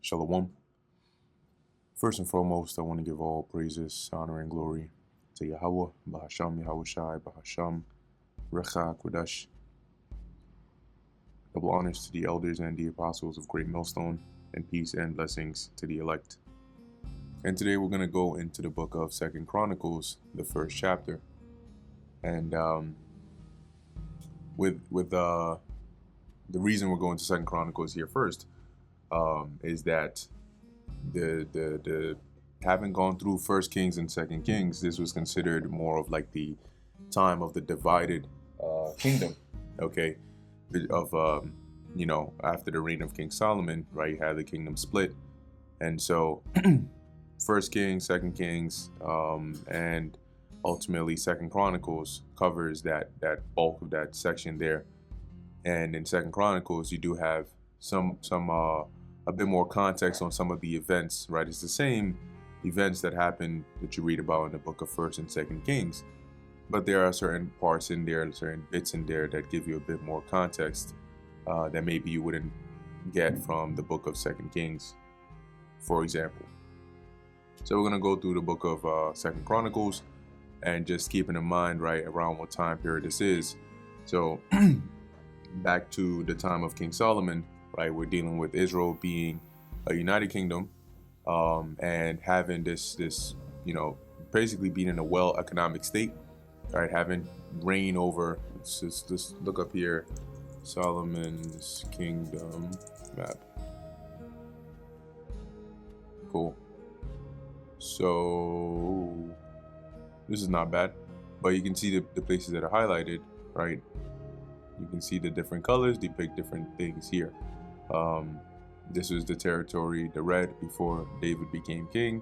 Shalom. First and foremost, I want to give all praises, honor, and glory to Yahweh, Bahasham, Yahushai, Bahasham, Recha, Kodash. Double honors to the elders and the apostles of Great Millstone, and peace and blessings to the elect. And today we're going to go into the book of 2 Chronicles, the first chapter. And with the reason we're going to 2 Chronicles here first is that the having gone through First Kings and Second Kings, this was considered more of like the time of the divided kingdom. Okay, of after the reign of King Solomon, right? You had the kingdom split, and so First Kings, Second Kings, and ultimately Second Chronicles covers that bulk of that section there. And in Second Chronicles, you do have some a bit more context on some of the events, right? It's the same events that happen that you read about in the book of First and Second Kings, but there are certain parts in there, certain bits in there that give you a bit more context that maybe you wouldn't get from the book of Second Kings, for example. So we're gonna go through the book of Second Chronicles and just keeping in mind, right, around what time period this is. So back to the time of King Solomon, right, we're dealing with Israel being a united kingdom and having this basically being in a well economic state, right, having reign over, let's look up here, Solomon's kingdom map. Cool. So this is not bad, but you can see the places that are highlighted, right? You can see the different colors depict different things here. This is the territory, the red, before David became king.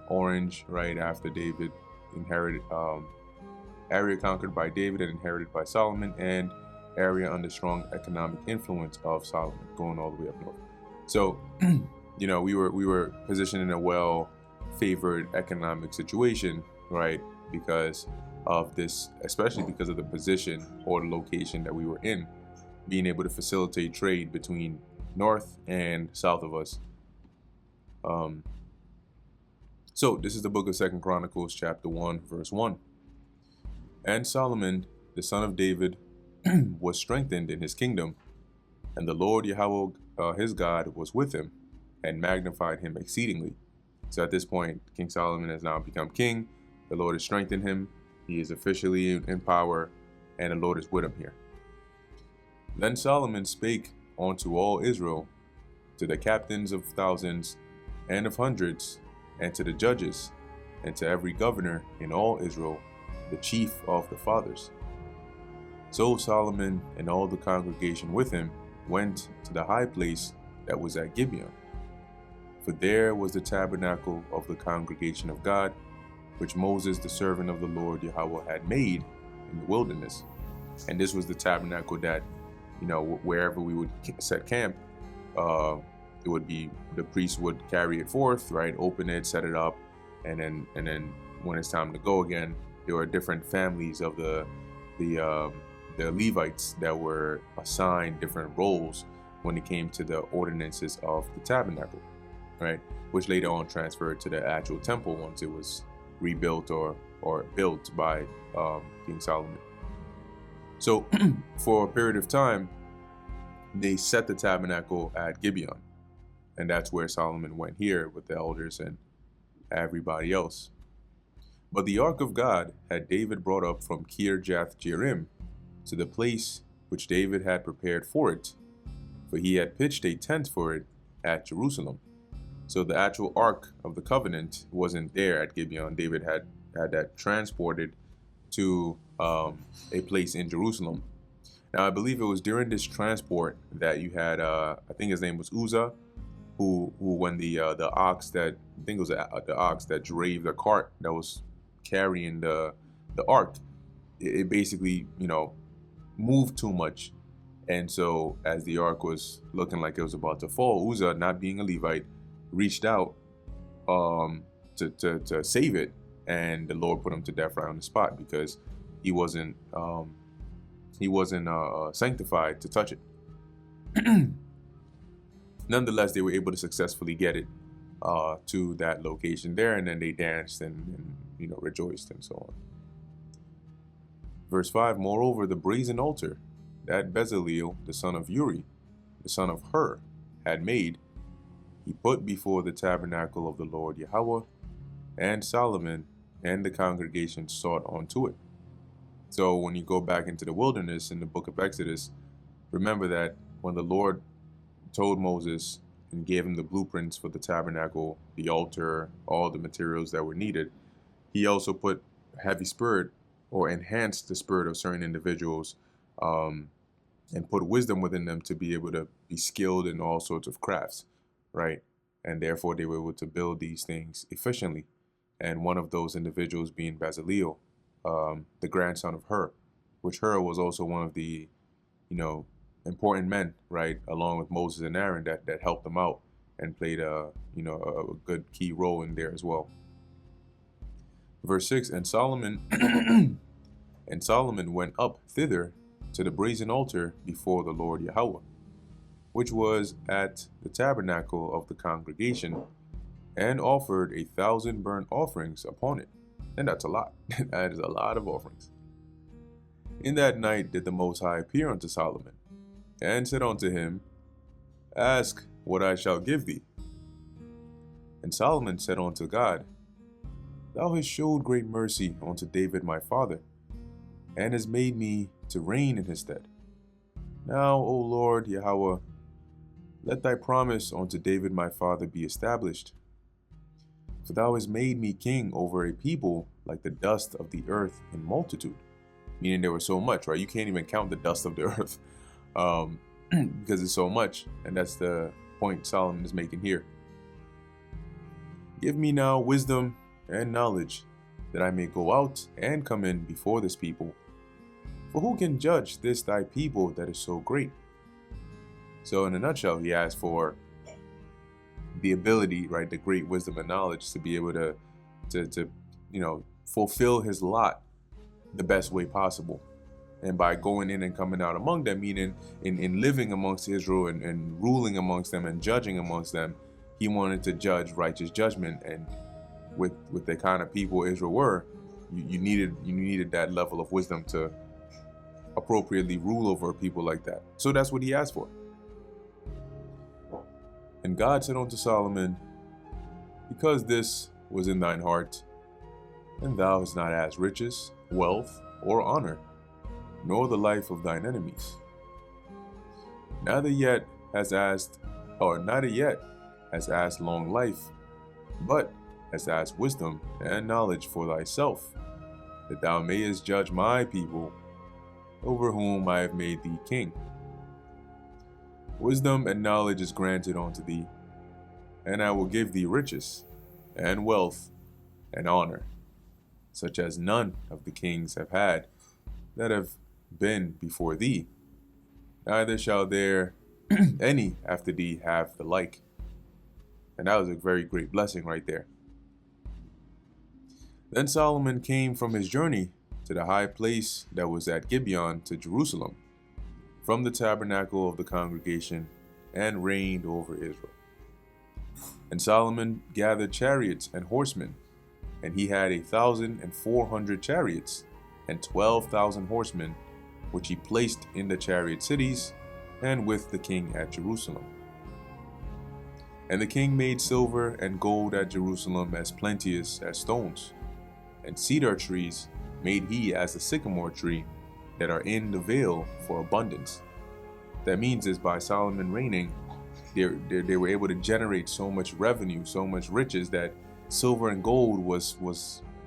Orange, right after David inherited, area conquered by David and inherited by Solomon, and area under strong economic influence of Solomon, going all the way up north. So, we were positioned in a well-favored economic situation, right? Because of this, especially because of the position or the location that we were in, being able to facilitate trade between north and south of us. So this is the book of 2 Chronicles chapter 1 verse 1. And Solomon, the son of David, was strengthened in his kingdom, and the Lord Yahweh his God was with him and magnified him exceedingly. So at this point, King Solomon has now become king. The Lord has strengthened him. He is officially in power, and the Lord is with him here. Then Solomon spake unto all Israel, to the captains of thousands and of hundreds, and to the judges, and to every governor in all Israel, the chief of the fathers. So Solomon and all the congregation with him went to the high place that was at Gibeon. For there was the tabernacle of the congregation of God, which Moses, the servant of the Lord Yahweh, had made in the wilderness. And this was the tabernacle that, wherever we would set camp, it would be, the priest would carry it forth, right, open it, set it up, and then when it's time to go again, there were different families of the Levites that were assigned different roles when it came to the ordinances of the tabernacle, right, which later on transferred to the actual temple once it was rebuilt or built by King Solomon. So for a period of time, they set the tabernacle at Gibeon, and that's where Solomon went here with the elders and everybody else. But the ark of God had David brought up from Kirjath Jearim to the place which David had prepared for it, for he had pitched a tent for it at Jerusalem. So the actual Ark of the Covenant wasn't there at Gibeon. David had that transported to a place in Jerusalem. Now, I believe it was during this transport that you had, I think his name was Uzzah, who when the ox that, I think it was the ox that drave the cart that was carrying the Ark, it basically, moved too much. And so as the Ark was looking like it was about to fall, Uzzah, not being a Levite, reached out to save it, and the Lord put him to death right on the spot because he wasn't sanctified to touch it. nonetheless, they were able to successfully get it to that location there, and then they danced and rejoiced and so on. Verse 5, moreover, the brazen altar that Bezaleel, the son of Uri, the son of Hur, had made, he put before the tabernacle of the Lord Yahweh, and Solomon and the congregation sought unto it. So when you go back into the wilderness in the book of Exodus, remember that when the Lord told Moses and gave him the blueprints for the tabernacle, the altar, all the materials that were needed, he also put a heavy spirit or enhanced the spirit of certain individuals and put wisdom within them to be able to be skilled in all sorts of crafts, right? And therefore they were able to build these things efficiently. And one of those individuals being Bezaleel, the grandson of Hur, which Hur was also one of the, important men, right, along with Moses and Aaron that helped them out and played a good key role in there as well. Verse 6, and Solomon went up thither to the brazen altar before the Lord Yahweh, which was at the tabernacle of the congregation, and offered 1,000 burnt offerings upon it. And that's a lot. That is a lot of offerings. In that night did the Most High appear unto Solomon, and said unto him, ask what I shall give thee. And Solomon said unto God, Thou hast showed great mercy unto David my father, and hast made me to reign in his stead. Now, O Lord Yahweh, let thy promise unto David my father be established. For thou hast made me king over a people like the dust of the earth in multitude. Meaning there was so much, right? You can't even count the dust of the earth because it's so much. And that's the point Solomon is making here. Give me now wisdom and knowledge, that I may go out and come in before this people. For who can judge this thy people that is so great? So in a nutshell, he asked for the ability, right, the great wisdom and knowledge to be able to fulfill his lot the best way possible. And by going in and coming out among them, meaning in living amongst Israel and ruling amongst them and judging amongst them, he wanted to judge righteous judgment. And with the kind of people Israel were, you needed that level of wisdom to appropriately rule over people like that. So that's what he asked for. And God said unto Solomon, because this was in thine heart, and thou hast not asked riches, wealth, or honor, nor the life of thine enemies, neither yet has asked long life, but hast asked wisdom and knowledge for thyself, that thou mayest judge my people, over whom I have made thee king. Wisdom and knowledge is granted unto thee, and I will give thee riches, and wealth, and honor, such as none of the kings have had that have been before thee, neither shall there any after thee have the like. And that was a very great blessing right there. Then Solomon came from his journey to the high place that was at Gibeon to Jerusalem, from the tabernacle of the congregation, and reigned over Israel. And Solomon gathered chariots and horsemen, and he had 1,400 chariots and 12,000 horsemen, which he placed in the chariot cities, and with the king at Jerusalem. And the king made silver and gold at Jerusalem as plenteous as stones, and cedar trees made he as the sycamore tree that are in the vale for abundance. That means is by Solomon reigning, they were able to generate so much revenue, so much riches, that silver and gold was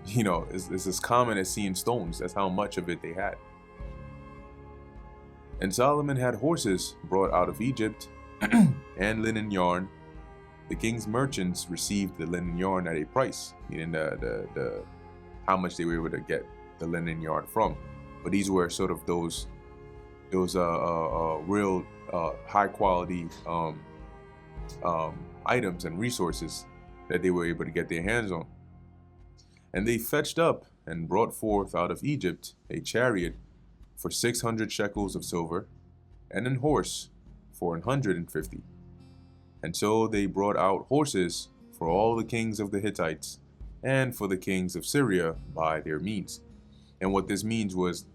is as common as seeing stones. That's how much of it they had. And Solomon had horses brought out of Egypt and linen yarn. The king's merchants received the linen yarn at a price, meaning the how much they were able to get the linen yarn from. But these were sort of those real high quality items and resources that they were able to get their hands on. And they fetched up and brought forth out of Egypt a chariot for 600 shekels of silver, and an horse for 150. And so they brought out horses for all the kings of the Hittites and for the kings of Syria by their means. And what this means was,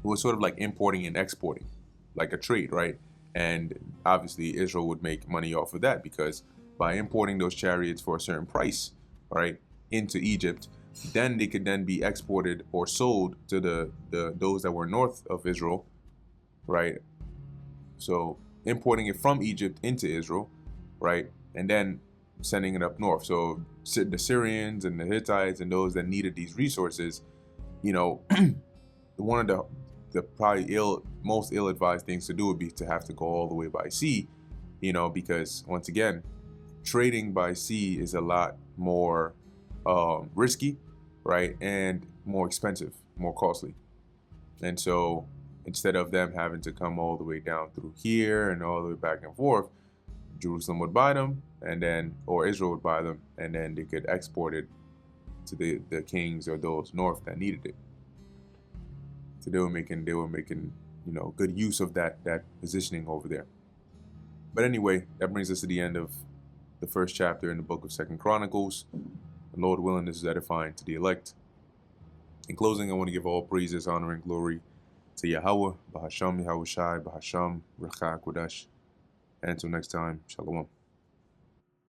it was sort of like importing and exporting, like a trade, right? And obviously Israel would make money off of that, because by importing those chariots for a certain price, right, into Egypt, then they could then be exported or sold to the those that were north of Israel, right? So importing it from Egypt into Israel, right, and then sending it up north. So the Syrians and the Hittites and those that needed these resources, you know, one of the probably most ill-advised things to do would be to have to go all the way by sea, you know, because once again, trading by sea is a lot more risky, right, and more expensive, more costly. And so instead of them having to come all the way down through here and all the way back and forth, Jerusalem would buy them, and then, or Israel would buy them, and then they could export it to the kings or those north that needed it. So they were making, you know, good use of that positioning over there. But anyway, that brings us to the end of the first chapter in the book of 2 Chronicles. And Lord willing, this is edifying to the elect. In closing, I want to give all praises, honor, and glory to Yahweh, Bahasham Yahushai, Bahasham Rechak Kodash. And until next time, Shalom.